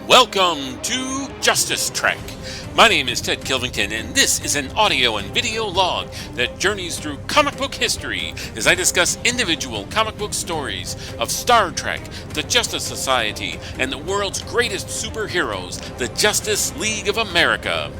Welcome to Justice Trek. My name is Ted Kilvington, and this is an audio and video log that journeys through comic book history as I discuss individual comic book stories of Star Trek, the Justice Society, and the world's greatest superheroes, the Justice League of America.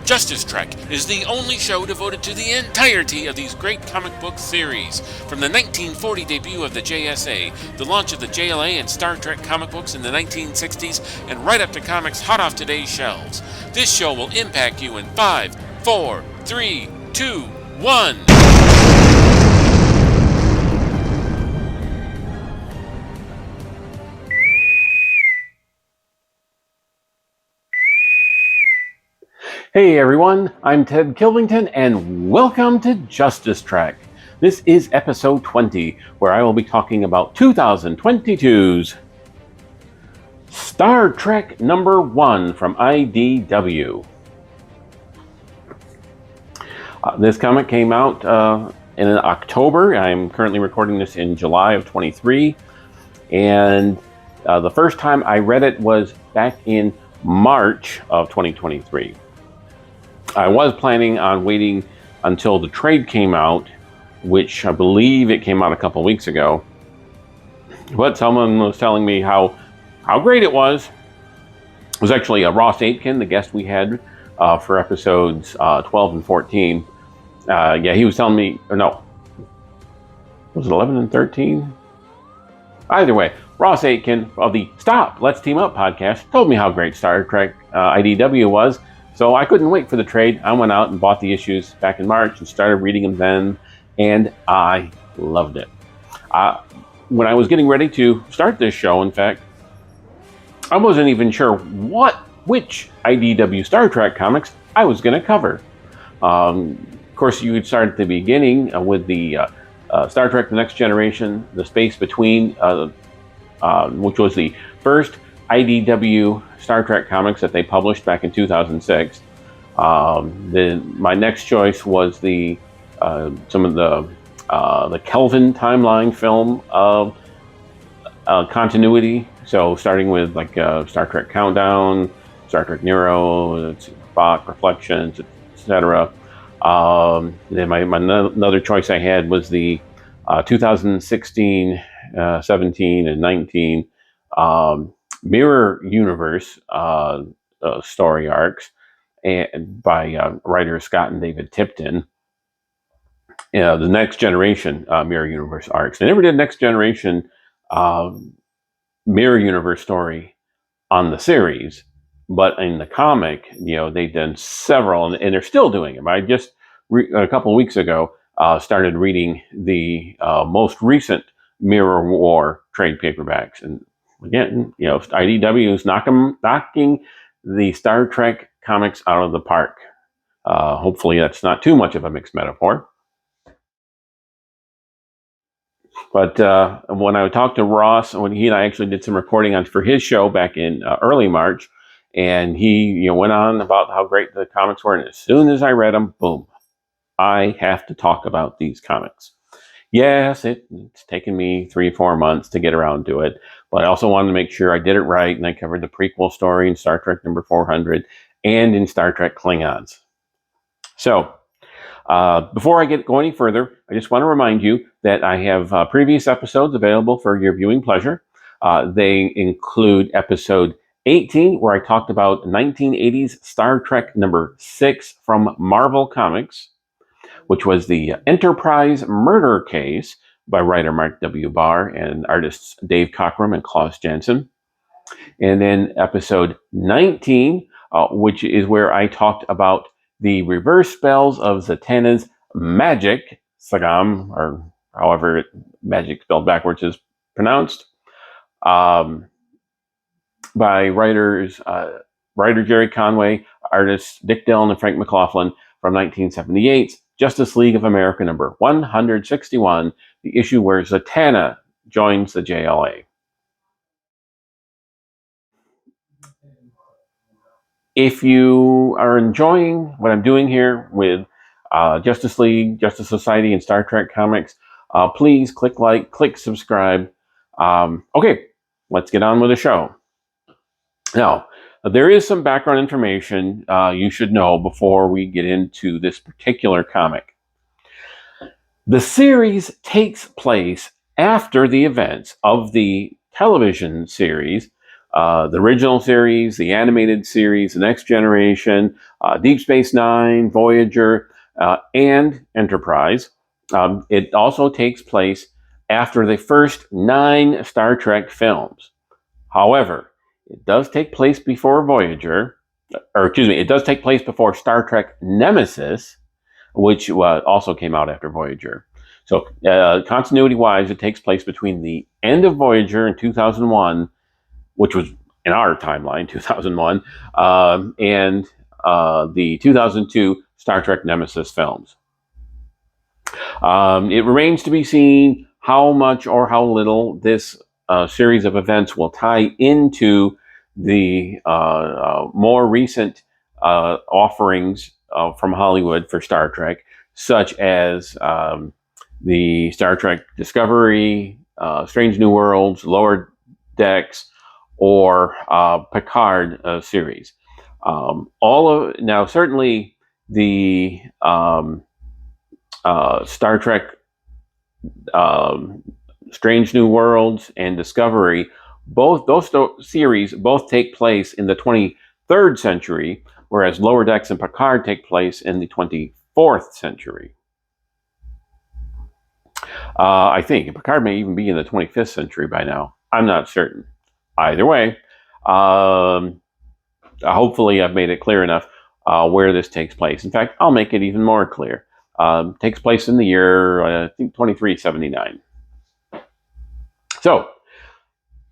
Justice Trek is the only show devoted to the entirety of these great comic book series, from the 1940 debut of the JSA, the launch of the JLA and Star Trek comic books in the 1960s, and right up to comics hot off today's shelves. This show will impact you in 5, 4, 3, 2, 1. Hey everyone, I'm Ted Kilvington and welcome to Justice Trek. This is episode 20, where I will be talking about 2022's Star Trek number 1 from IDW. This comic came out in October. I'm currently recording this in July of 23, and the first time I read it was back in March of 2023. I was planning on waiting until the trade came out, which I believe it came out a couple weeks ago. But someone was telling me how great it was. It was actually Ross Aitken, the guest we had for episodes 12 and 14. He was telling me, or no, was it 11 and 13? Either way, Ross Aitken of the Stop, Let's Team Up podcast told me how great Star Trek IDW was. So I couldn't wait for the trade. I went out and bought the issues back in March and started reading them then, and I loved it. When I was getting ready to start this show, in fact, I wasn't even sure which IDW Star Trek comics I was going to cover. Of course, you would start at the beginning with the Star Trek The Next Generation, The Space Between, which was the first IDW Star Trek comics that they published back in 2006. My next choice was some of the Kelvin timeline film continuity. So starting with like Star Trek Countdown, Star Trek Nero, Spock Reflections, etc. Then another choice I had was the 2016, 17, and 19 Mirror Universe story arcs, and by writers Scott and David Tipton. The Next Generation Mirror Universe arcs. They never did Next Generation Mirror Universe story on the series, but in the comic, they've done several, and they're still doing them. I just a couple of weeks ago started reading the most recent Mirror War trade paperbacks, and again, IDW is knocking the Star Trek comics out of the park. Hopefully that's not too much of a mixed metaphor. But when I talked to Ross, when he and I actually did some reporting for his show back in early March, and he went on about how great the comics were, and as soon as I read them, boom, I have to talk about these comics. Yes, it's taken me 3-4 months to get around to it, but I also wanted to make sure I did it right, and I covered the prequel story in Star Trek number 400 and in Star Trek Klingons. So, before I go any further, I just want to remind you that I have previous episodes available for your viewing pleasure. They include episode 18, where I talked about 1980s Star Trek number 6 from Marvel Comics, which was the Enterprise Murder Case by writer Mark W. Barr and artists Dave Cockrum and Klaus Janson. And then episode 19, which is where I talked about the reverse spells of Zatanna's magic, Sagam, or however magic spelled backwards is pronounced, by writer Jerry Conway, artists Dick Dillon and Frank McLaughlin from 1978's Justice League of America number 161, the issue where Zatanna joins the JLA. If you are enjoying what I'm doing here with Justice League, Justice Society, and Star Trek comics, please click like, click subscribe. Okay, let's get on with the show. Now, there is some background information you should know before we get into this particular comic. The series takes place after the events of the television series, the original series, the animated series, The Next Generation, Deep Space Nine, Voyager, and Enterprise. It also takes place after the first 9 Star Trek films. However, it does take place before Voyager, it does take place before Star Trek Nemesis, which also came out after Voyager. So continuity-wise, it takes place between the end of Voyager in 2001, which was in our timeline, 2001, and the 2002 Star Trek Nemesis films. It remains to be seen how much or how little this series of events will tie into the more recent offerings from Hollywood for Star Trek, such as the Star Trek Discovery, Strange New Worlds, Lower Decks, or Picard series. Now, certainly the Star Trek Strange New Worlds and Discovery, both those series both take place in the 23rd century, whereas Lower Decks and Picard take place in the 24th century. I think Picard may even be in the 25th century by now. I'm not certain. Either way, hopefully I've made it clear enough where this takes place. In fact, I'll make it even more clear. Takes place in the year, I think, 2379. So,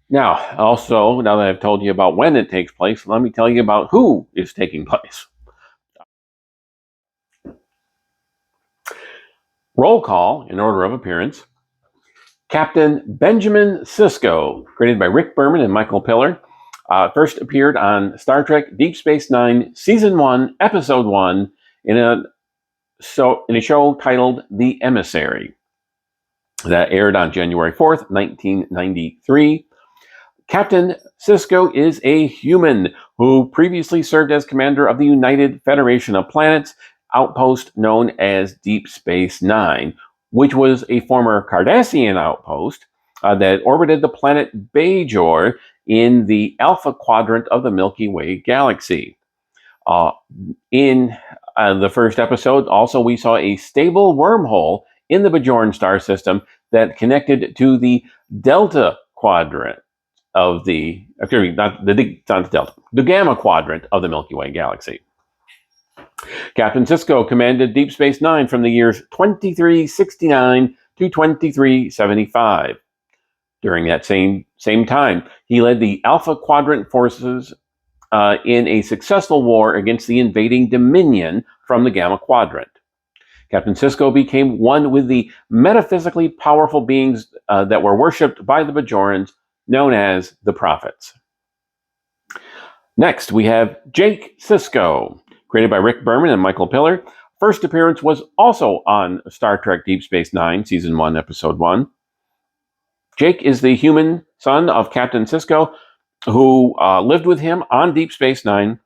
now that I've told you about when it takes place, let me tell you about who is taking place. Roll call in order of appearance. Captain Benjamin Sisko, created by Rick Berman and Michael Piller, first appeared on Star Trek Deep Space Nine, Season 1, Episode 1, in a show titled The Emissary. That aired on January 4th, 1993. Captain Sisko is a human who previously served as commander of the United Federation of Planets outpost known as Deep Space Nine, which was a former Cardassian outpost that orbited the planet Bajor in the Alpha Quadrant of the Milky Way galaxy. In the first episode, also, we saw a stable wormhole in the Bajoran star system that connected to the Delta Quadrant of the Gamma Quadrant of the Milky Way galaxy. Captain Sisko commanded Deep Space Nine from the years 2369 to 2375. During that same time, he led the Alpha Quadrant forces in a successful war against the invading Dominion from the Gamma Quadrant. Captain Sisko became one with the metaphysically powerful beings that were worshipped by the Bajorans, known as the Prophets. Next, we have Jake Sisko, created by Rick Berman and Michael Piller. First appearance was also on Star Trek Deep Space Nine, Season 1, Episode 1. Jake is the human son of Captain Sisko, who lived with him on Deep Space Nine,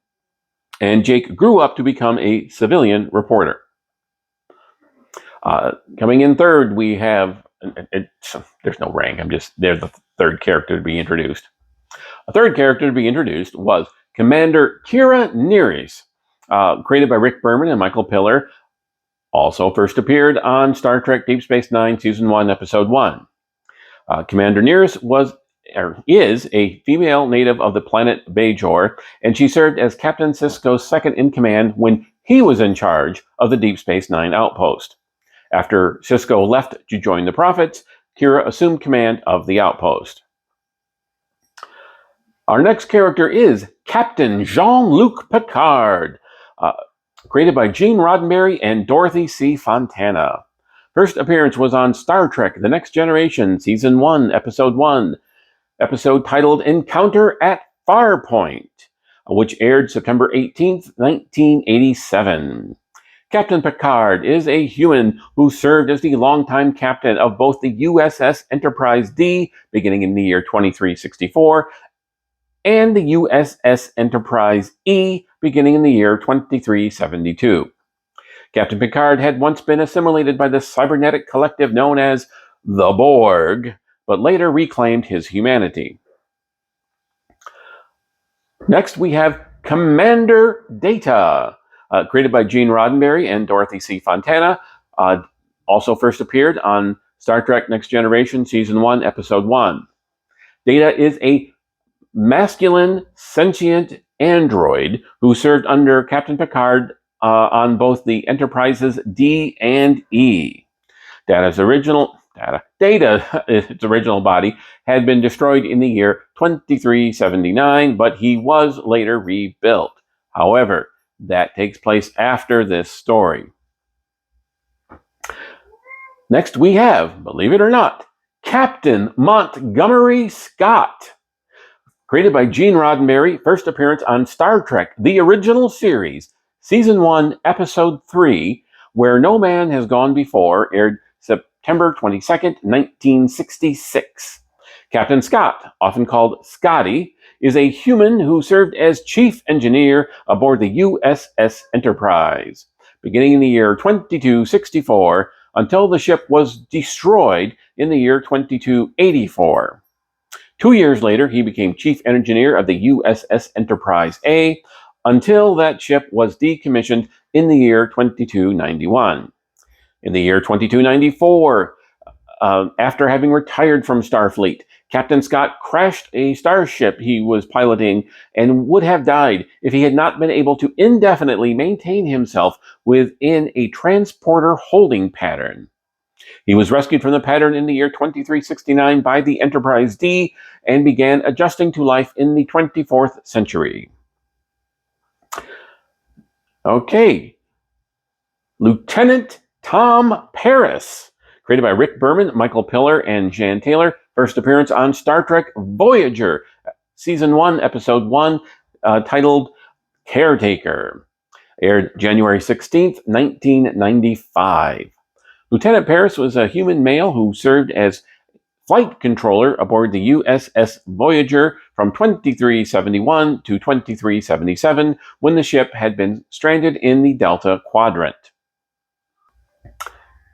and Jake grew up to become a civilian reporter. Coming in third, we have, there's no rank, they're the third character to be introduced. A third character to be introduced was Commander Kira Nerys, created by Rick Berman and Michael Piller, also first appeared on Star Trek Deep Space Nine, Season 1, Episode 1. Commander Nerys is a female native of the planet Bajor, and she served as Captain Sisko's second in command when he was in charge of the Deep Space Nine outpost. After Sisko left to join the Prophets, Kira assumed command of the outpost. Our next character is Captain Jean-Luc Picard, created by Gene Roddenberry and Dorothy C. Fontana. First appearance was on Star Trek The Next Generation, Season 1, Episode 1, episode titled Encounter at Farpoint, which aired September 18th, 1987. Captain Picard is a human who served as the longtime captain of both the USS Enterprise D, beginning in the year 2364, and the USS Enterprise E beginning in the year 2372. Captain Picard had once been assimilated by the cybernetic collective known as the Borg, but later reclaimed his humanity. Next, we have Commander Data, created by Gene Roddenberry and Dorothy C. Fontana. Also first appeared on Star Trek Next Generation Season 1, Episode 1. Data is a masculine, sentient android who served under Captain Picard on both the Enterprises D and E. Data's original body had been destroyed in the year 2379, but he was later rebuilt. However, that takes place after this story. Next we have, believe it or not, Captain Montgomery Scott. Created by Gene Roddenberry, first appearance on Star Trek, the original series, Season 1, Episode 3, Where No Man Has Gone Before, aired September 22nd, 1966. Captain Scott, often called Scotty, is a human who served as chief engineer aboard the USS Enterprise, beginning in the year 2264 until the ship was destroyed in the year 2284. 2 years later, he became chief engineer of the USS Enterprise A until that ship was decommissioned in the year 2291. In the year 2294, after having retired from Starfleet, Captain Scott crashed a starship he was piloting and would have died if he had not been able to indefinitely maintain himself within a transporter holding pattern. He was rescued from the pattern in the year 2369 by the Enterprise D and began adjusting to life in the 24th century. Okay, Lieutenant Tom Paris, created by Rick Berman, Michael Piller, and Jan Taylor. First appearance on Star Trek Voyager, Season 1, Episode 1, titled Caretaker. Aired January 16th, 1995. Lieutenant Paris was a human male who served as flight controller aboard the USS Voyager from 2371 to 2377 when the ship had been stranded in the Delta Quadrant.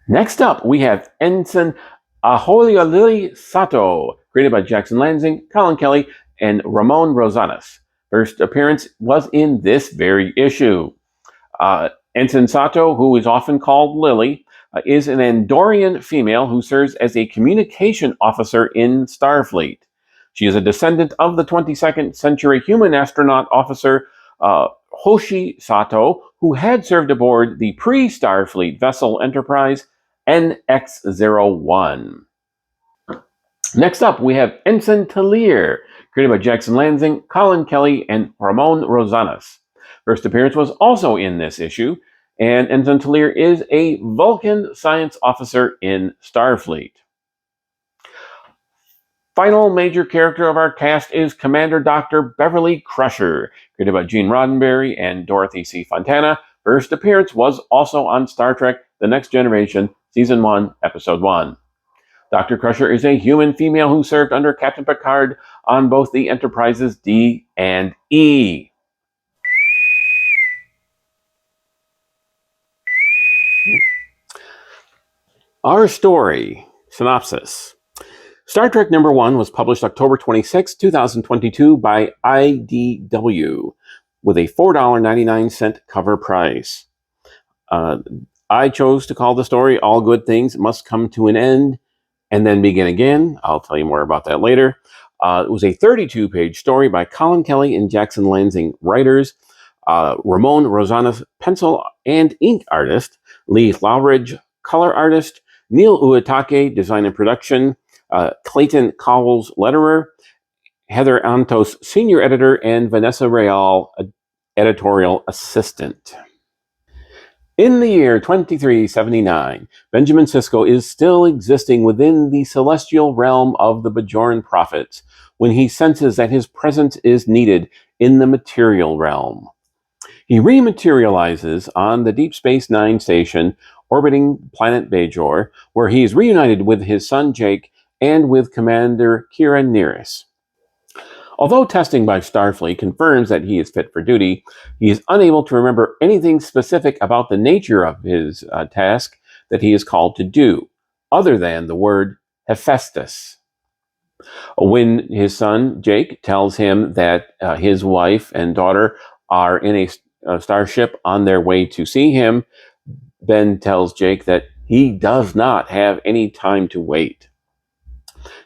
Next up, we have Ensign Ahoilili Sato, created by Jackson Lanzing, Collin Kelly, and Ramon Rosanas. First appearance was in this very issue. Ensign Sato, who is often called Lily, is an Andorian female who serves as a communication officer in Starfleet. She is a descendant of the 22nd century human astronaut officer Hoshi Sato, who had served aboard the pre-Starfleet vessel Enterprise NX-01. Next up, we have Ensign Talir, created by Jackson Lanzing, Collin Kelly, and Ramon Rosanas. First appearance was also in this issue, and Ensign Talir is a Vulcan science officer in Starfleet. Final major character of our cast is Commander Dr. Beverly Crusher, created by Gene Roddenberry and Dorothy C. Fontana. First appearance was also on Star Trek The Next Generation, Season 1, Episode 1. Dr. Crusher is a human female who served under Captain Picard on both the Enterprises D and E. Our story, synopsis. Star Trek number 1 was published October 26, 2022 by IDW with a $4.99 cover price. I chose to call the story All Good Things Must Come to an End and Then Begin Again. I'll tell you more about that later. It was a 32-page story by Collin Kelly and Jackson Lanzing writers, Ramon Rosanas pencil and ink artist, Lee Lowridge color artist, Neil Uitake design and production, Clayton Cowles letterer, Heather Antos senior editor, and Vanessa Real editorial assistant. In the year 2379, Benjamin Sisko is still existing within the celestial realm of the Bajoran prophets when he senses that his presence is needed in the material realm. He rematerializes on the Deep Space Nine station orbiting planet Bajor, where he is reunited with his son Jake and with Commander Kira Nerys. Although testing by Starfleet confirms that he is fit for duty, he is unable to remember anything specific about the nature of his task that he is called to do, other than the word Hephaestus. When his son, Jake, tells him that his wife and daughter are in a starship on their way to see him, Ben tells Jake that he does not have any time to wait.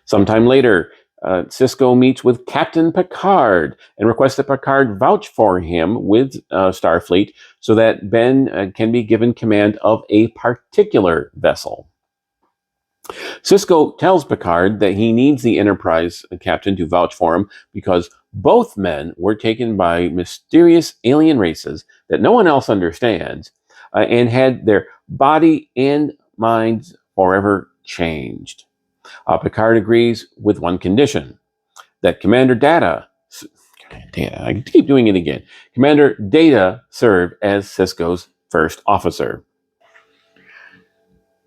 Sometime later, Sisko meets with Captain Picard and requests that Picard vouch for him with Starfleet so that Ben can be given command of a particular vessel. Sisko tells Picard that he needs the Enterprise captain to vouch for him because both men were taken by mysterious alien races that no one else understands and had their body and minds forever changed. Picard agrees with one condition, that Commander Data, I keep doing it again, Commander Data serve as Sisko's first officer.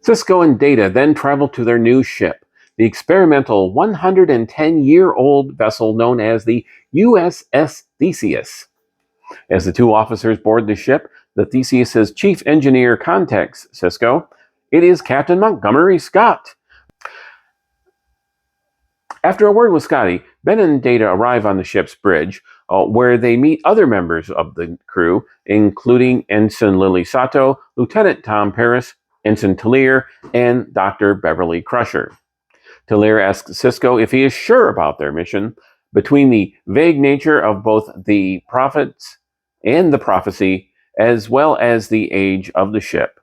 Sisko and Data then travel to their new ship, the experimental 110-year-old vessel known as the USS Theseus. As the two officers board the ship, the Theseus's chief engineer contacts Sisko. It is Captain Montgomery Scott. After a word with Scotty, Ben and Data arrive on the ship's bridge, where they meet other members of the crew, including Ensign Lily Sato, Lieutenant Tom Paris, Ensign Talir, and Dr. Beverly Crusher. Talir asks Sisko if he is sure about their mission, between the vague nature of both the prophets and the prophecy, as well as the age of the ship.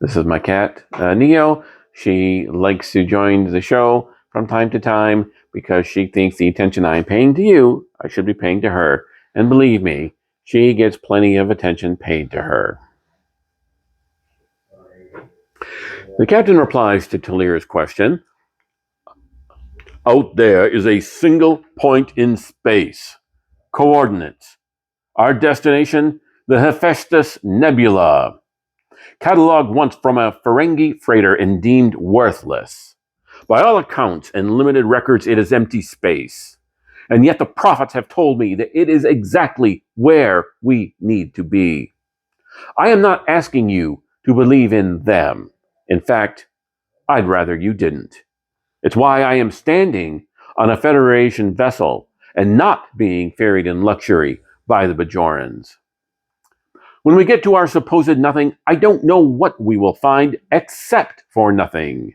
This is my cat, Neo. She likes to join the show from time to time because she thinks the attention I'm paying to you, I should be paying to her. And believe me, she gets plenty of attention paid to her. The captain replies to Talir's question. Out there is a single point in space. Coordinates. Our destination, the Hephaestus Nebula. Cataloged once from a Ferengi freighter and deemed worthless. By all accounts and limited records, it is empty space. And yet the prophets have told me that it is exactly where we need to be. I am not asking you to believe in them. In fact, I'd rather you didn't. It's why I am standing on a Federation vessel and not being ferried in luxury by the Bajorans. When we get to our supposed nothing, I don't know what we will find except for nothing,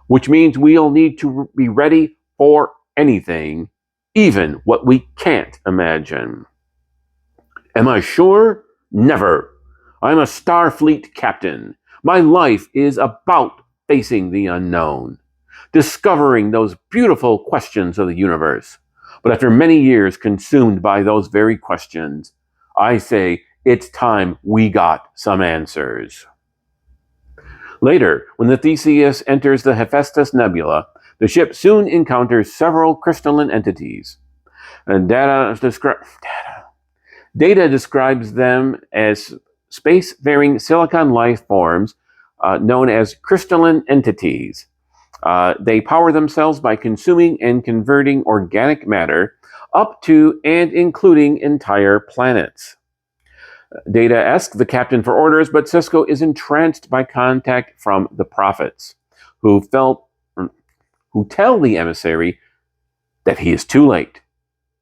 which means we'll need to be ready for anything, even what we can't imagine. Am I sure? Never. I'm a Starfleet captain. My life is about facing the unknown, discovering those beautiful questions of the universe. But after many years consumed by those very questions, I say it's time we got some answers. Later, when the Theseus enters the Hephaestus Nebula, the ship soon encounters several crystalline entities. And Data describes them as space-faring silicon life forms known as crystalline entities. They power themselves by consuming and converting organic matter up to and including entire planets. Data asks the captain for orders, but Sisko is entranced by contact from the prophets, who tell the emissary that he is too late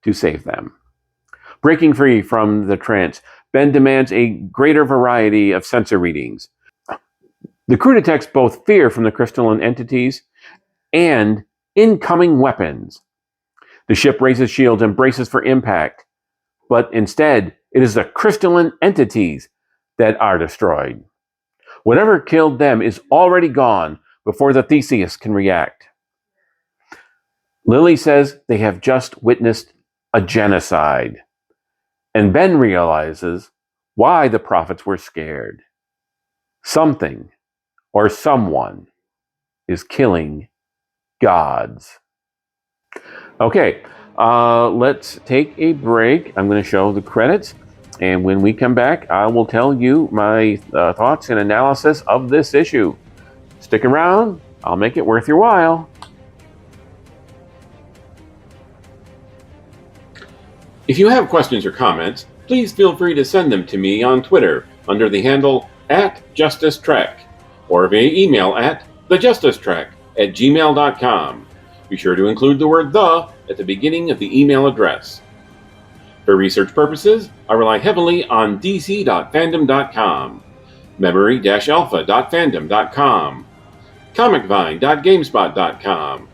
to save them. Breaking free from the trance, Ben demands a greater variety of sensor readings. The crew detects both fear from the crystalline entities and incoming weapons. The ship raises shields and braces for impact, but instead, it is the crystalline entities that are destroyed. Whatever killed them is already gone before the Theseus can react. Lily says they have just witnessed a genocide, and Ben realizes why the prophets were scared. Something or someone is killing gods. Okay, let's take a break. I'm going to show the credits, and when we come back, I will tell you my thoughts and analysis of this issue. Stick around. I'll make it worth your while. If you have questions or comments, please feel free to send them to me on Twitter under the handle @JusticeTrek or via email at thejusticetrek@gmail.com. Be sure to include the word "the" at the beginning of the email address. For research purposes, I rely heavily on dc.fandom.com, memory-alpha.fandom.com, comicvine.gamespot.com,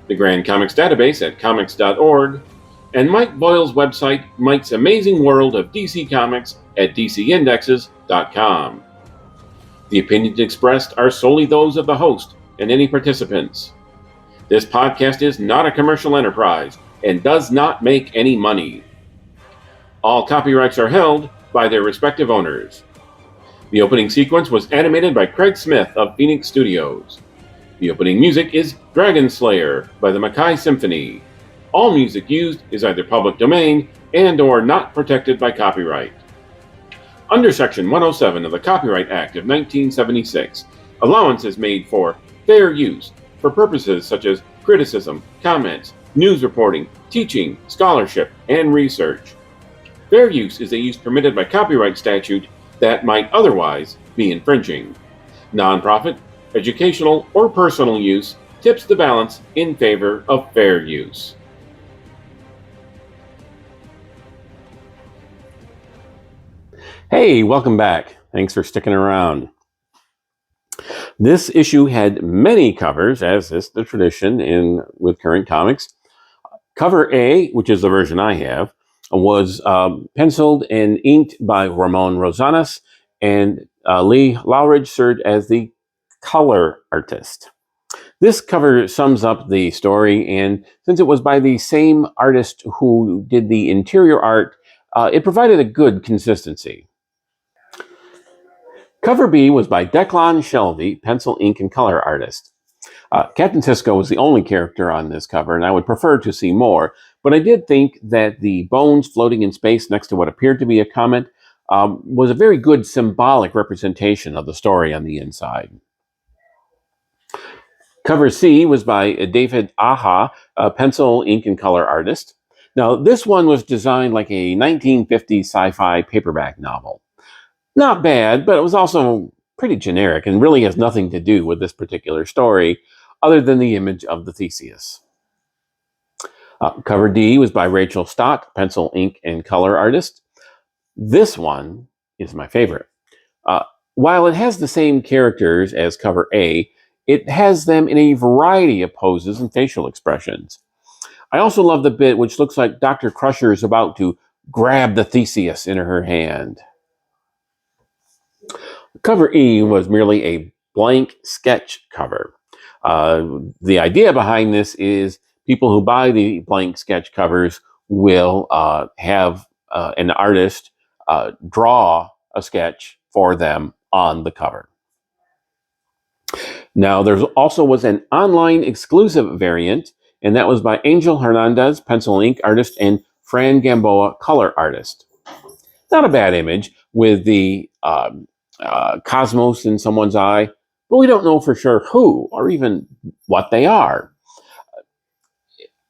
the Grand Comics Database at comics.org, and Mike Boyle's website, Mike's Amazing World of DC Comics at dcindexes.com. The opinions expressed are solely those of the host and any participants. This podcast is not a commercial enterprise and does not make any money. All copyrights are held by their respective owners. The opening sequence was animated by Craig Smith of Phoenix Studios. The opening music is Dragon Slayer by the Makai Symphony. All music used is either public domain and/or not protected by copyright. Under Section 107 of the Copyright Act of 1976, allowance is made for fair use for purposes such as criticism, comments, news reporting, teaching, scholarship, and research. Fair use is a use permitted by copyright statute that might otherwise be infringing. Nonprofit, educational, or personal use tips the balance in favor of fair use. Hey, welcome back. Thanks for sticking around. This issue had many covers, as is the tradition with current comics. Cover A, which is the version I have, was penciled and inked by Ramon Rosanas, and Lee Lowridge served as the color artist. This cover sums up the story, and since it was by the same artist who did the interior art, it provided a good consistency. Cover B was by Declan Shelby, pencil, ink, and color artist. Captain Sisko was the only character on this cover, and I would prefer to see more, but I did think that the bones floating in space next to what appeared to be a comet was a very good symbolic representation of the story on the inside. Cover C was by David Aja, a pencil, ink, and color artist. Now, this one was designed like a 1950s sci-fi paperback novel. Not bad, but it was also pretty generic and really has nothing to do with this particular story other than the image of the Theseus. Cover D was by Rachel Stott, pencil, ink, and color artist. This one is my favorite. While it has the same characters as cover A, it has them in a variety of poses and facial expressions. I also love the bit which looks like Dr. Crusher is about to grab the Theseus in her hand. Cover E was merely a blank sketch cover. The idea behind this is people who buy the blank sketch covers will have an artist draw a sketch for them on the cover. Now, there also was an online exclusive variant, and that was by Angel Hernandez, pencil ink artist, and Fran Gamboa, color artist. Not a bad image with the cosmos in someone's eye, but we don't know for sure who or even what they are.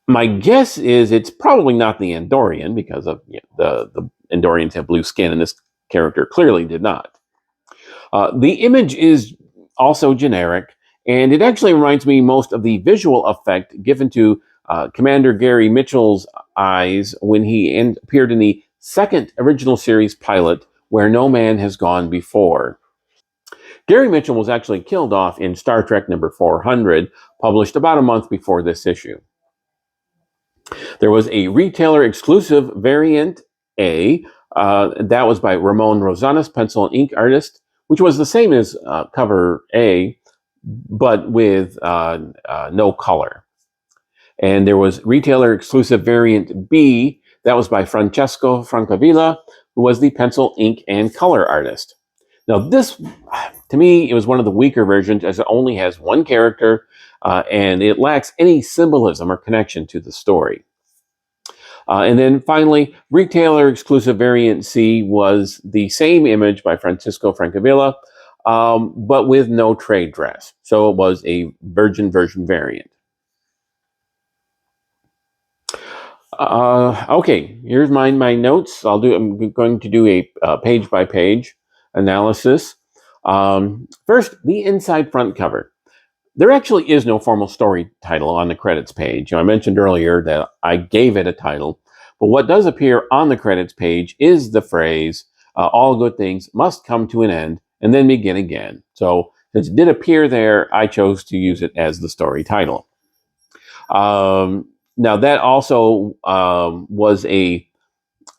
My guess is it's probably not the Andorian because of the Andorians have blue skin, and this character clearly did not. The image is also generic, and it actually reminds me most of the visual effect given to Commander Gary Mitchell's eyes when he appeared in the second original series pilot, Where No Man Has Gone Before. Gary Mitchell was actually killed off in Star Trek number 400, published about a month before this issue. There was a retailer exclusive variant A, that was by Ramon Rosanas, pencil and ink artist, which was the same as cover A, but with no color. And there was retailer exclusive variant B, that was by Francesco Francavilla, who was the pencil, ink, and color artist. Now this, to me, it was one of the weaker versions as it only has one character and it lacks any symbolism or connection to the story. And then finally, retailer exclusive variant C was the same image by Francisco Francavilla, but with no trade dress. So it was a virgin version variant. Okay, here's my notes. I'm going to do a page by page analysis. First, the inside front cover. There actually is no formal story title on the credits page. I mentioned earlier that I gave it a title, but what does appear on the credits page is the phrase, all good things must come to an end and then begin again. So since it did appear there, I chose to use it as the story title. Now that also was a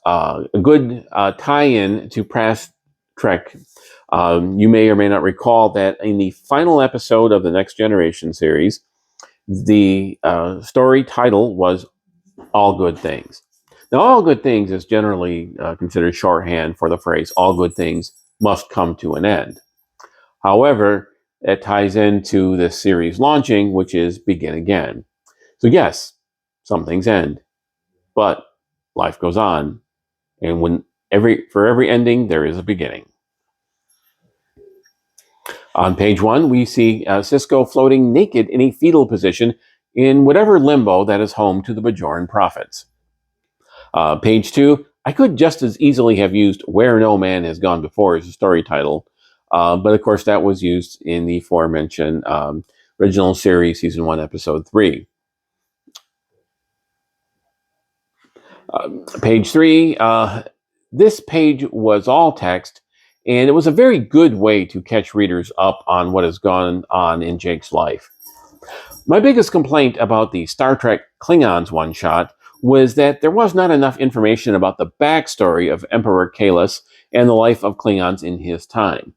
good tie-in to past Trek. You may or may not recall that in the final episode of the Next Generation series, the story title was All Good Things. Now, all good things is generally considered shorthand for the phrase, all good things must come to an end. However, it ties into the series launching, which is begin again. So yes, some things end, but life goes on. And for every ending, there is a beginning. On page 1, we see Sisko floating naked in a fetal position in whatever limbo that is home to the Bajoran prophets. Page 2, I could just as easily have used Where No Man Has Gone Before as a story title, but of course that was used in the aforementioned original series, Season 1, Episode 3. Page 3, this page was all text, and it was a very good way to catch readers up on what has gone on in Jake's life. My biggest complaint about the Star Trek Klingons one-shot was that there was not enough information about the backstory of Emperor Kahless and the life of Klingons in his time.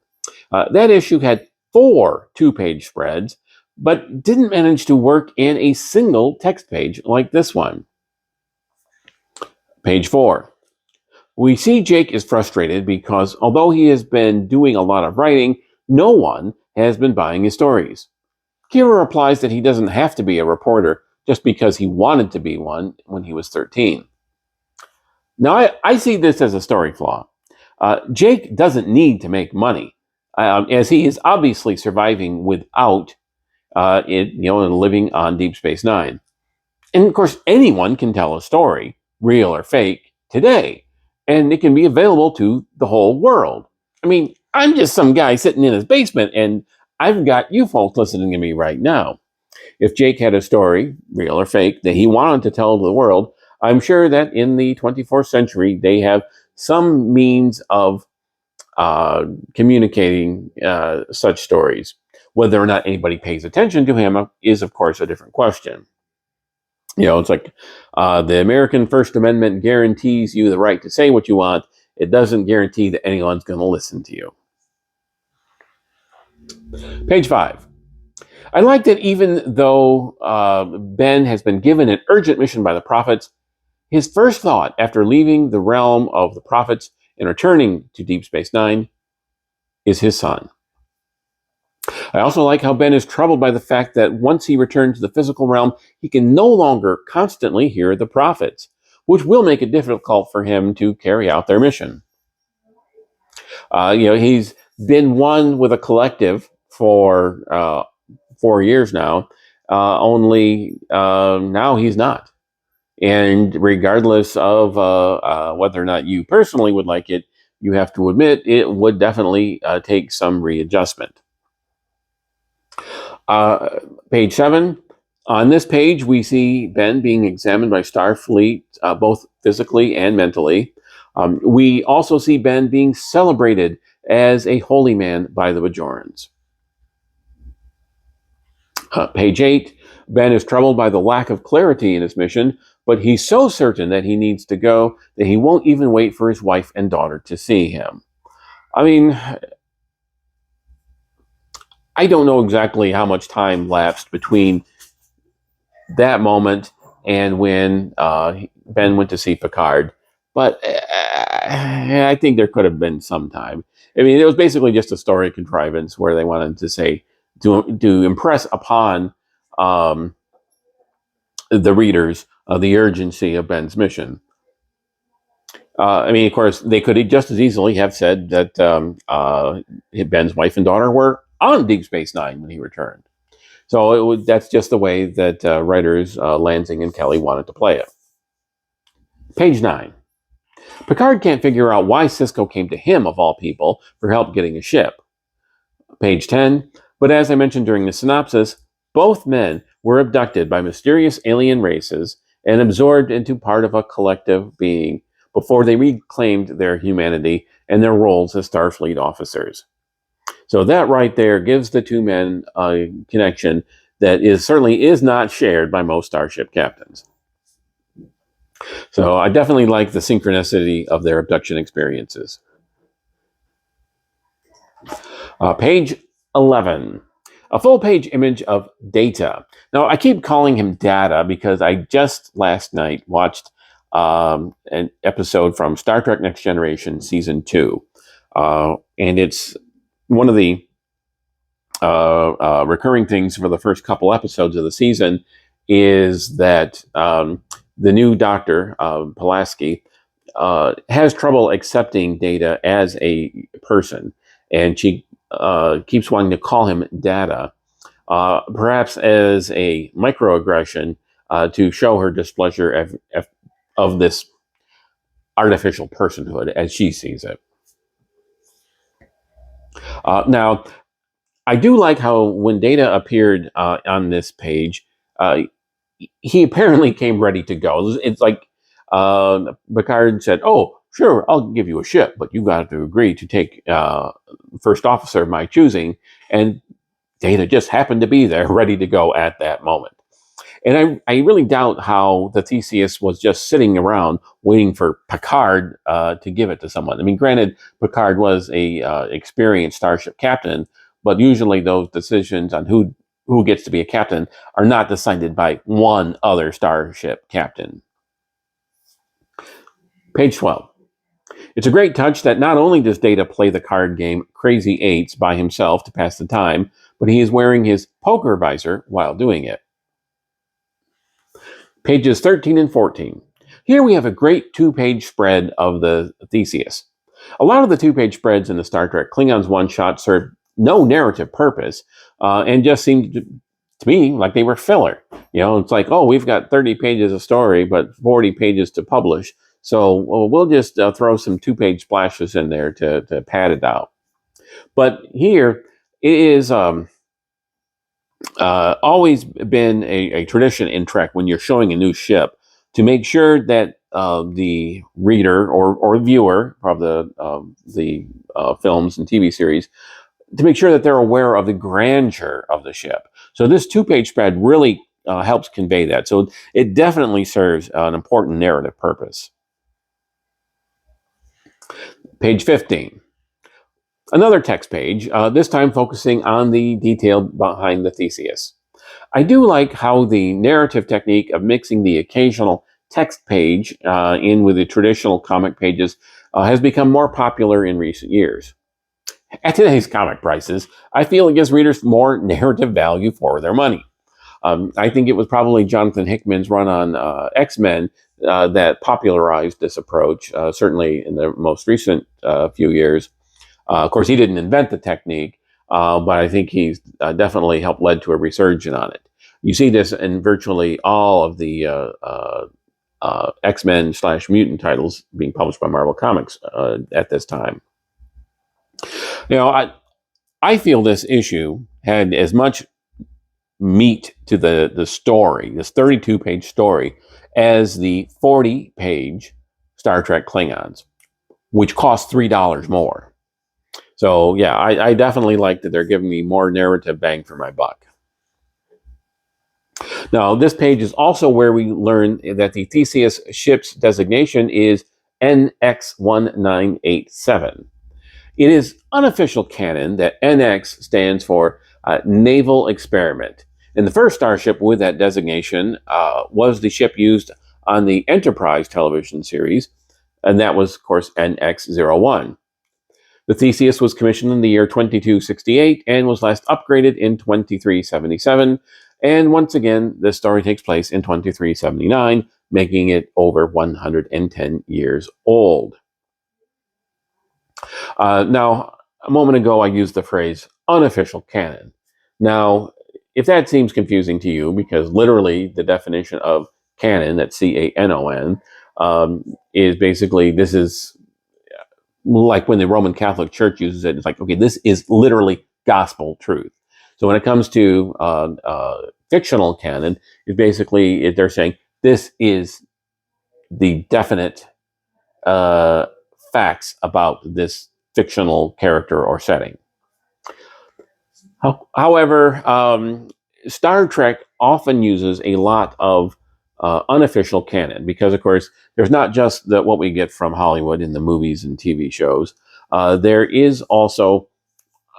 That issue had 4 two-page spreads, but didn't manage to work in a single text page like this one. Page 4. We see Jake is frustrated because although he has been doing a lot of writing, no one has been buying his stories. Kira replies that he doesn't have to be a reporter just because he wanted to be one when he was 13. Now, I see this as a story flaw. Jake doesn't need to make money, as he is obviously surviving without living on Deep Space Nine. And of course, anyone can tell a story, real or fake, today, and it can be available to the whole world. I mean, I'm just some guy sitting in his basement, and I've got you folks listening to me right now. If Jake had a story, real or fake, that he wanted to tell to the world, I'm sure that in the 24th century, they have some means of communicating such stories. Whether or not anybody pays attention to him is, of course, a different question. It's like the American First Amendment guarantees you the right to say what you want. It doesn't guarantee that anyone's going to listen to you. Page 5. I like that even though Ben has been given an urgent mission by the prophets, his first thought after leaving the realm of the prophets and returning to Deep Space Nine is his son. I also like how Ben is troubled by the fact that once he returns to the physical realm, he can no longer constantly hear the prophets, which will make it difficult for him to carry out their mission. He's been one with a collective for 4 years now, only now he's not. And regardless of whether or not you personally would like it, you have to admit it would definitely take some readjustment. Page 7. On this page, we see Ben being examined by Starfleet, both physically and mentally. We also see Ben being celebrated as a holy man by the Bajorans. Page 8. Ben is troubled by the lack of clarity in his mission, but he's so certain that he needs to go that he won't even wait for his wife and daughter to see him. I mean, I don't know exactly how much time lapsed between that moment and when Ben went to see Picard, but I think there could have been some time. I mean, it was basically just a story contrivance where they wanted to say to impress upon the readers the urgency of Ben's mission. Of course, they could just as easily have said that Ben's wife and daughter were on Deep Space Nine when he returned. So that's just the way that writers Lanzing and Kelly wanted to play it. Page 9. Picard can't figure out why Sisko came to him, of all people, for help getting a ship. Page 10. But as I mentioned during the synopsis, both men were abducted by mysterious alien races and absorbed into part of a collective being before they reclaimed their humanity and their roles as Starfleet officers. So that right there gives the two men a connection that certainly is not shared by most starship captains. So I definitely like the synchronicity of their abduction experiences. Page 11. A full-page image of Data. Now, I keep calling him Data because I just last night watched an episode from Star Trek Next Generation Season 2. And it's one of the recurring things for the first couple episodes of the season is that the new doctor, Pulaski, has trouble accepting Data as a person. And she keeps wanting to call him Data, perhaps as a microaggression to show her displeasure of this artificial personhood as she sees it. Now, I do like how when Data appeared on this page, he apparently came ready to go. It's like Picard said, "Oh, sure, I'll give you a ship, but you got to agree to take first officer of my choosing." And Data just happened to be there, ready to go at that moment. And I really doubt how the Theseus was just sitting around waiting for Picard to give it to someone. I mean, granted, Picard was a experienced starship captain, but usually those decisions on who gets to be a captain are not decided by one other starship captain. Page 12. It's a great touch that not only does Data play the card game Crazy Eights by himself to pass the time, but he is wearing his poker visor while doing it. Pages 13 and 14. Here we have a great two-page spread of the Theseus. A lot of the two-page spreads in the Star Trek Klingons one-shot serve no narrative purpose and just seemed to me like they were filler. You know, it's like, oh, we've got 30 pages of story, but 40 pages to publish. So we'll just throw some two-page splashes in there to pad it out. But here it is always been a tradition in Trek when you're showing a new ship to make sure that the reader or viewer of the films and TV series, to make sure that they're aware of the grandeur of the ship. So this two-page spread really helps convey that. So it definitely serves an important narrative purpose. Page 15. Another text page, this time focusing on the detail behind the Theseus. I do like how the narrative technique of mixing the occasional text page in with the traditional comic pages has become more popular in recent years. At today's comic prices, I feel it gives readers more narrative value for their money. I think it was probably Jonathan Hickman's run on X-Men that popularized this approach, certainly in the most recent few years. Of course, he didn't invent the technique, but I think he's definitely helped lead to a resurgence on it. You see this in virtually all of the X-Men / mutant titles being published by Marvel Comics at this time. You know, I feel this issue had as much meat to the story, this 32-page story, as the 40-page Star Trek Klingons, which cost $3 more. So, yeah, I definitely like that they're giving me more narrative bang for my buck. Now, this page is also where we learn that the Theseus ship's designation is NX-1987. It is unofficial canon that NX stands for Naval Experiment. And the first starship with that designation was the ship used on the Enterprise television series, and that was, of course, NX-01. The Theseus was commissioned in the year 2268 and was last upgraded in 2377. And once again, this story takes place in 2379, making it over 110 years old. Now, a moment ago, I used the phrase unofficial canon. Now, if that seems confusing to you, because literally the definition of canon, that's C-A-N-O-N, is basically, this is like when the Roman Catholic Church uses it, it's like, okay, this is literally gospel truth. So when it comes to fictional canon, it basically, they're saying this is the definite facts about this fictional character or setting. However, Star Trek often uses a lot of unofficial canon because, of course, there's not just what we get from Hollywood in the movies and TV shows. There is also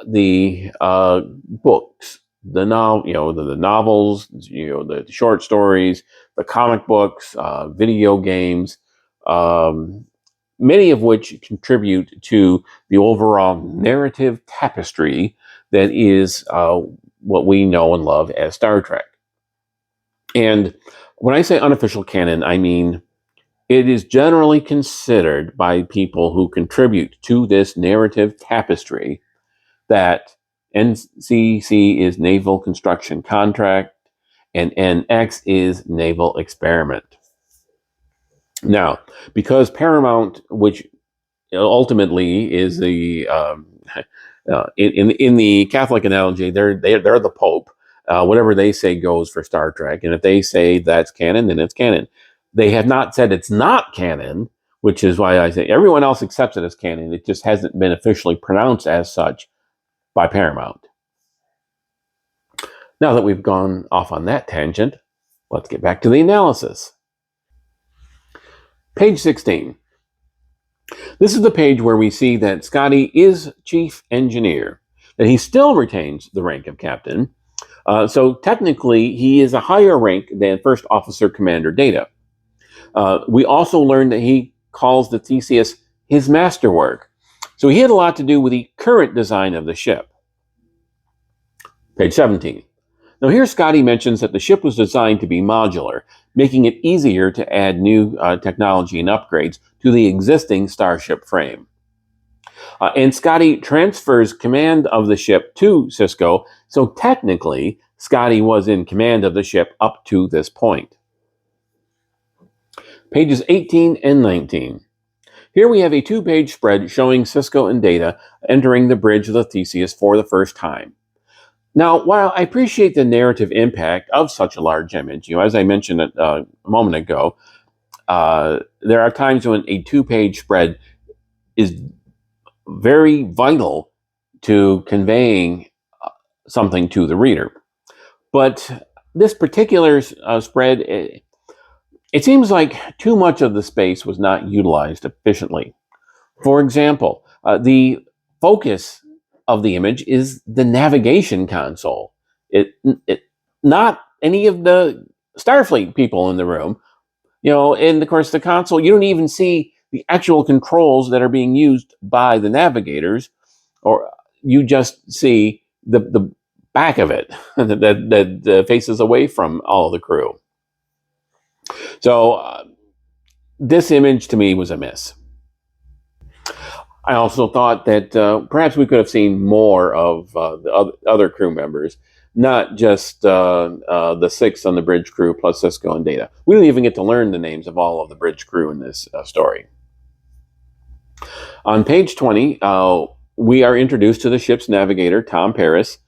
the books, the novels, the short stories, the comic books, video games, many of which contribute to the overall narrative tapestry that is what we know and love as Star Trek. And when I say unofficial canon, I mean it is generally considered by people who contribute to this narrative tapestry that NCC is Naval Construction Contract and NX is Naval Experiment. Now, because Paramount, which ultimately is the in the Catholic analogy, they're the Pope. Whatever they say goes for Star Trek, and if they say that's canon, then it's canon. They have not said it's not canon, which is why I say everyone else accepts it as canon. It just hasn't been officially pronounced as such by Paramount. Now that we've gone off on that tangent, let's get back to the analysis. Page 16. This is the page where we see that Scotty is chief engineer, that he still retains the rank of captain. So technically, he is a higher rank than First Officer Commander Data. We also learned that he calls the Theseus his masterwork. So he had a lot to do with the current design of the ship. Page 17. Now here Scotty mentions that the ship was designed to be modular, making it easier to add new technology and upgrades to the existing Starship frame. And Scotty transfers command of the ship to Sisko, so technically Scotty was in command of the ship up to this point. Pages 18 and 19. Here we have a 2-page spread showing Sisko and Data entering the bridge of the Theseus for the first time. Now, while I appreciate the narrative impact of such a large image, as I mentioned a moment ago, there are times when a 2-page spread is very vital to conveying something to the reader. But this particular spread, it seems like too much of the space was not utilized efficiently. For example, the focus of the image is the navigation console. It not any of the Starfleet people in the room. And of course the console, you don't even see the actual controls that are being used by the navigators, or you just see the back of it that faces away from all of the crew. So this image to me was a miss. I also thought that perhaps we could have seen more of the other crew members, not just the 6 on the bridge crew plus Sisko and Data. We don't even get to learn the names of all of the bridge crew in this story. On page 20, we are introduced to the ship's navigator, Tom Paris,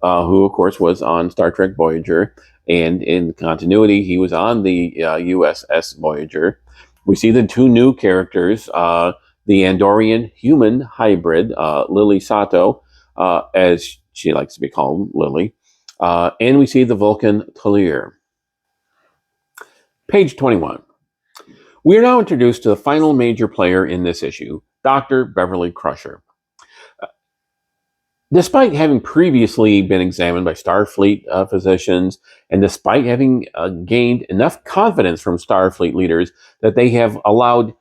who, of course, was on Star Trek Voyager, and in continuity, he was on the USS Voyager. We see the 2 new characters, the Andorian-human hybrid, Lily Sato, as she likes to be called, Lily, and we see the Vulcan Talir. Page 21. We are now introduced to the final major player in this issue, Dr. Beverly Crusher. Despite having previously been examined by Starfleet physicians, and despite having gained enough confidence from Starfleet leaders that they have allowed,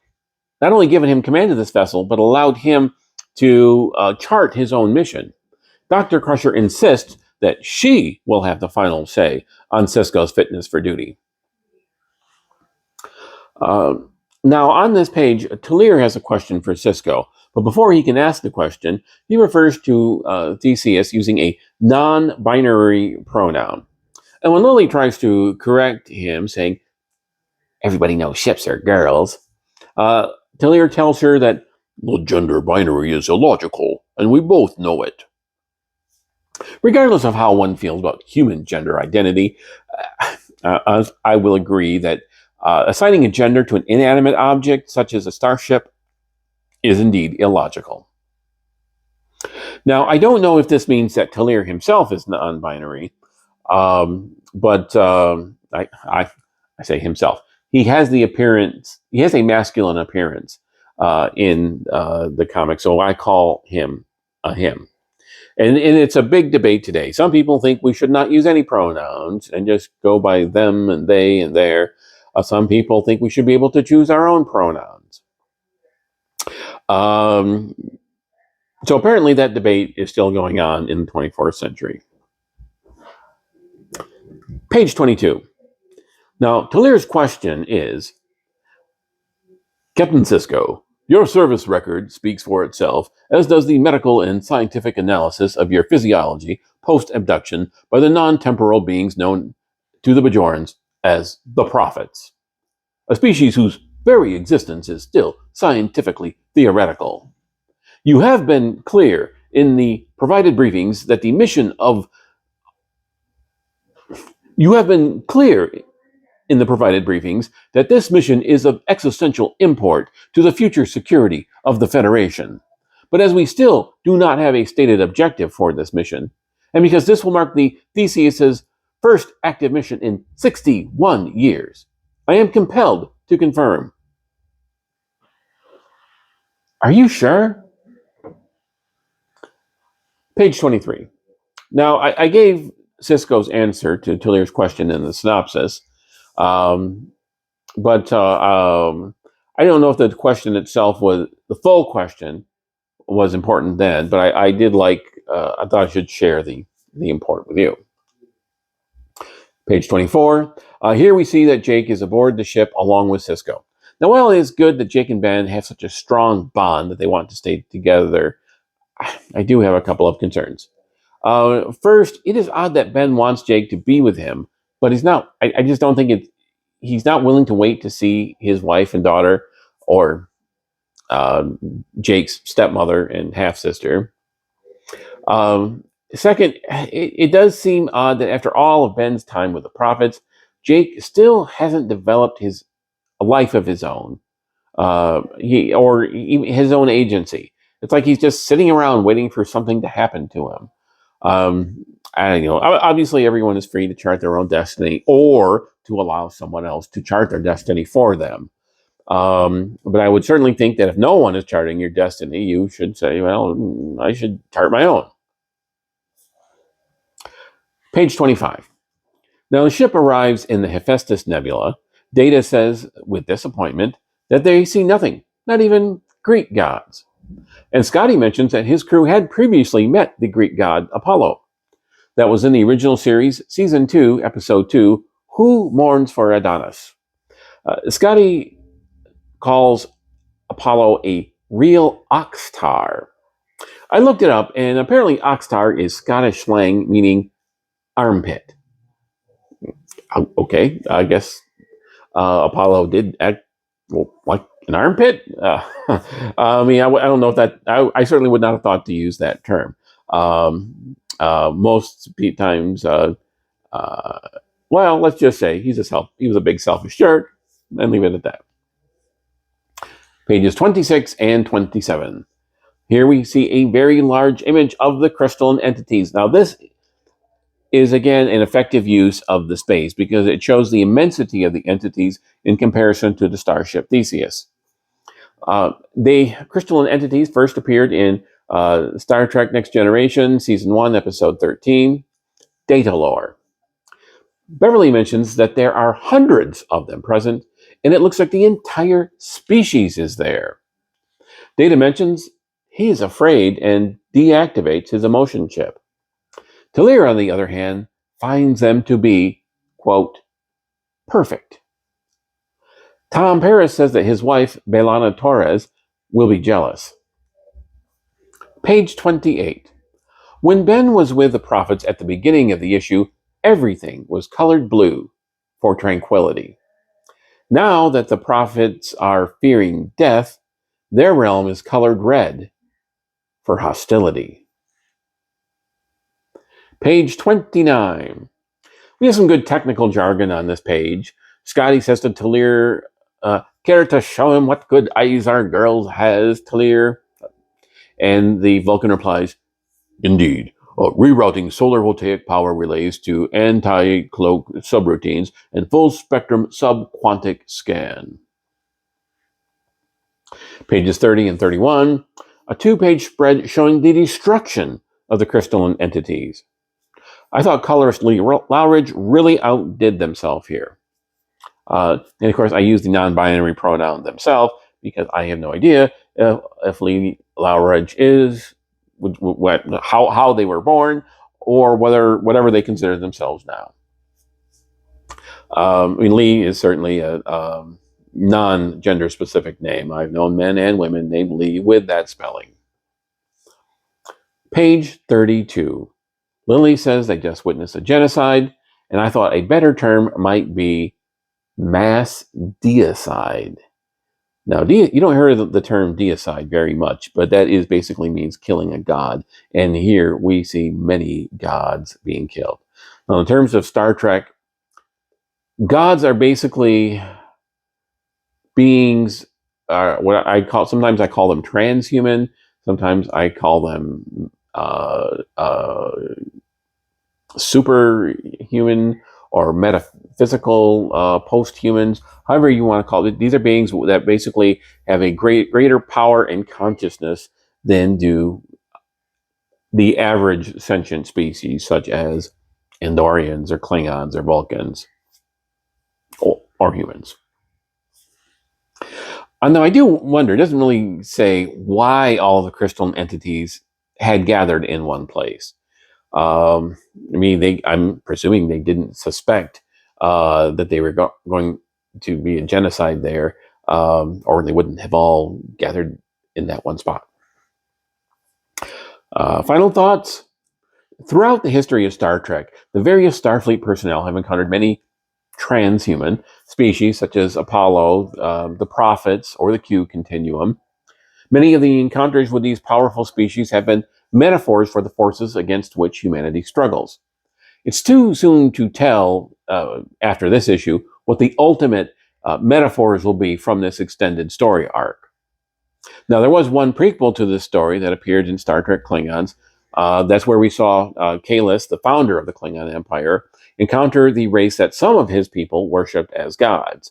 not only given him command of this vessel, but allowed him to chart his own mission, Dr. Crusher insists that she will have the final say on Sisko's fitness for duty. Now, on this page, Talir has a question for Sisko, but before he can ask the question, he refers to Theseus using a non-binary pronoun. And when Lily tries to correct him, saying, everybody knows ships are girls. Talir tells her that the gender binary is illogical, and we both know it. Regardless of how one feels about human gender identity, I will agree that assigning a gender to an inanimate object, such as a starship, is indeed illogical. Now, I don't know if this means that Talir himself is non-binary, but I say himself. He has the appearance. He has a masculine appearance in the comic, so I call him a him. And it's a big debate today. Some people think we should not use any pronouns and just go by them and they and their. Some people think we should be able to choose our own pronouns. So apparently that debate is still going on in the 24th century. Page 22. Now, Talir's question is, Captain Sisko, your service record speaks for itself, as does the medical and scientific analysis of your physiology post-abduction by the non-temporal beings known to the Bajorans as the Prophets, a species whose very existence is still scientifically theoretical. You have been clear in the provided briefings that the mission of this mission is of existential import to the future security of the Federation. But as we still do not have a stated objective for this mission, and because this will mark the Theseus's first active mission in 61 years, I am compelled to confirm. Are you sure? Page 23. Now, I gave Sisko's answer to Talir's question in the synopsis, but I don't know if the question itself was the full question was important then, but I did like, I thought I should share the import with you. Page 24. Here we see that Jake is aboard the ship along with Sisko. Now, while it is good that Jake and Ben have such a strong bond that they want to stay together, I do have a couple of concerns. First, it is odd that Ben wants Jake to be with him, but he's not. I just don't think he's not willing to wait to see his wife and daughter, or Jake's stepmother and half-sister. Second, it does seem odd that after all of Ben's time with the Prophets, Jake still hasn't developed a life of his own, his own agency. It's like he's just sitting around waiting for something to happen to him. Obviously everyone is free to chart their own destiny or to allow someone else to chart their destiny for them. But I would certainly think that if no one is charting your destiny, you should say, well, I should chart my own. Page 25. Now the ship arrives in the Hephaestus Nebula. Data says, with disappointment, that they see nothing, not even Greek gods. And Scotty mentions that his crew had previously met the Greek god Apollo. That was in the original series, Season 2, Episode 2, Who Mourns for Adonis? Scotty calls Apollo a real oxtar. I looked it up, and apparently oxtar is Scottish slang meaning armpit. Okay, I guess Apollo did act like an armpit. I mean, I don't know if that. I certainly would not have thought to use that term. Most times, well, let's just say he was a big selfish jerk, and leave it at that. Pages 26 and 27. Here we see a very large image of the crystalline entities. Now, this is, again, an effective use of the space because it shows the immensity of the entities in comparison to the starship Theseus. The crystalline entities first appeared in Star Trek Next Generation, Season 1, Episode 13, Data Lore. Beverly mentions that there are hundreds of them present, and it looks like the entire species is there. Data mentions he is afraid and deactivates his emotion chip. Talir, on the other hand, finds them to be, quote, perfect. Tom Paris says that his wife, Belana Torres, will be jealous. Page 28. When Ben was with the Prophets at the beginning of the issue, everything was colored blue for tranquility. Now that the prophets are fearing death, their realm is colored red for hostility. Page 29. We have some good technical jargon on this page. Scotty says to Talir, care to show him what good eyes our girl has, Talir? And the Vulcan replies, indeed. Rerouting solar voltaic power relays to anti-cloak subroutines and full-spectrum subquantic scan. Pages 30 and 31, a two-page spread showing the destruction of the crystalline entities. I thought colorist Lee Lowridge really outdid themselves here. And of course, I use the non-binary pronoun themselves because I have no idea if Lee Lowridge is how they were born, or whatever they consider themselves now. Lee is certainly a non-gender specific name. I've known men and women named Lee with that spelling. Page 32. Lily says they just witnessed a genocide, and I thought a better term might be mass deicide. Now, you don't hear the term deicide very much, but that basically means killing a god. And here we see many gods being killed. Now, in terms of Star Trek, gods are basically beings, sometimes I call them transhuman, sometimes I call them superhuman or metaphysical post-humans, however you want to call it. These are beings that basically have a greater power and consciousness than do the average sentient species, such as Andorians or Klingons or Vulcans or humans. Now, I do wonder, it doesn't really say why all the crystalline entities had gathered in one place. I'm presuming they didn't suspect that they were going to be a genocide there, or they wouldn't have all gathered in that one spot. Final thoughts? Throughout the history of Star Trek, the various Starfleet personnel have encountered many transhuman species, such as Apollo, the Prophets, or the Q Continuum. Many of the encounters with these powerful species have been metaphors for the forces against which humanity struggles. It's too soon to tell, after this issue, what the ultimate metaphors will be from this extended story arc. Now, there was one prequel to this story that appeared in Star Trek Klingons. That's where we saw Kahless, the founder of the Klingon Empire, encounter the race that some of his people worshipped as gods.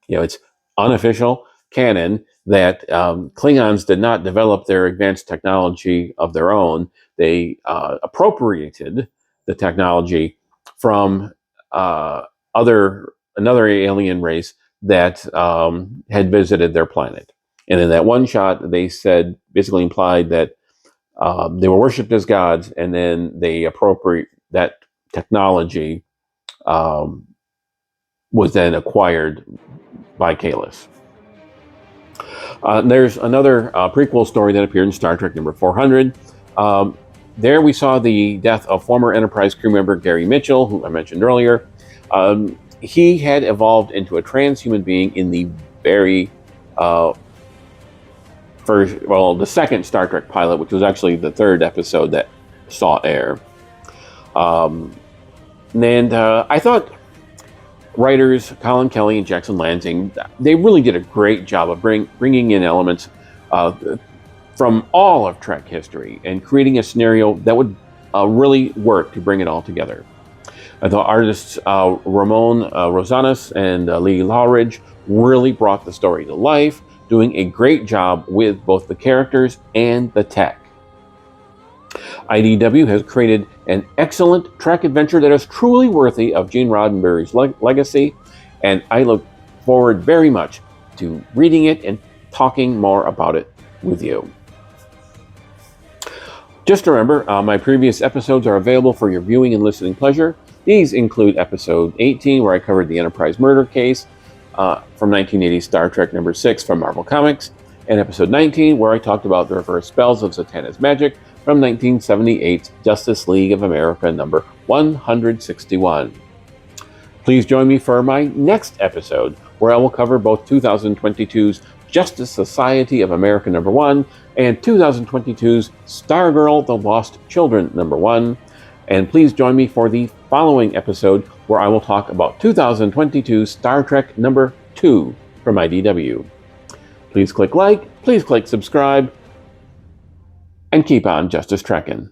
It's unofficial canon that Klingons did not develop their advanced technology of their own. They appropriated the technology from another alien race that had visited their planet. And in that one shot, they basically implied that they were worshipped as gods, and then they appropriate that technology was then acquired by Kahless. There's another prequel story that appeared in Star Trek number 400. There we saw the death of former Enterprise crew member Gary Mitchell, who I mentioned earlier. He had evolved into a transhuman being in the very the second Star Trek pilot, which was actually the third episode that saw air. And I thought writers Collin Kelly and Jackson Lanzing, they really did a great job of bringing in elements from all of Trek history and creating a scenario that would really work to bring it all together. I thought artists Ramon Rosanas and Lee Lowridge really brought the story to life, doing a great job with both the characters and the tech. IDW has created an excellent Trek adventure that is truly worthy of Gene Roddenberry's legacy, and I look forward very much to reading it and talking more about it with you. Just remember, my previous episodes are available for your viewing and listening pleasure. These include episode 18, where I covered the Enterprise murder case from 1980 Star Trek number 6 from Marvel Comics, and episode 19, where I talked about the reverse spells of Zatanna's magic from 1978's Justice League of America number 161. Please join me for my next episode, where I will cover both 2022's Justice Society of America #1 and 2022's Stargirl: The Lost Children #1. And please join me for the following episode where I will talk about 2022 Star Trek #2 from IDW. Please click like, please click subscribe, and keep on Justice Trekkin'.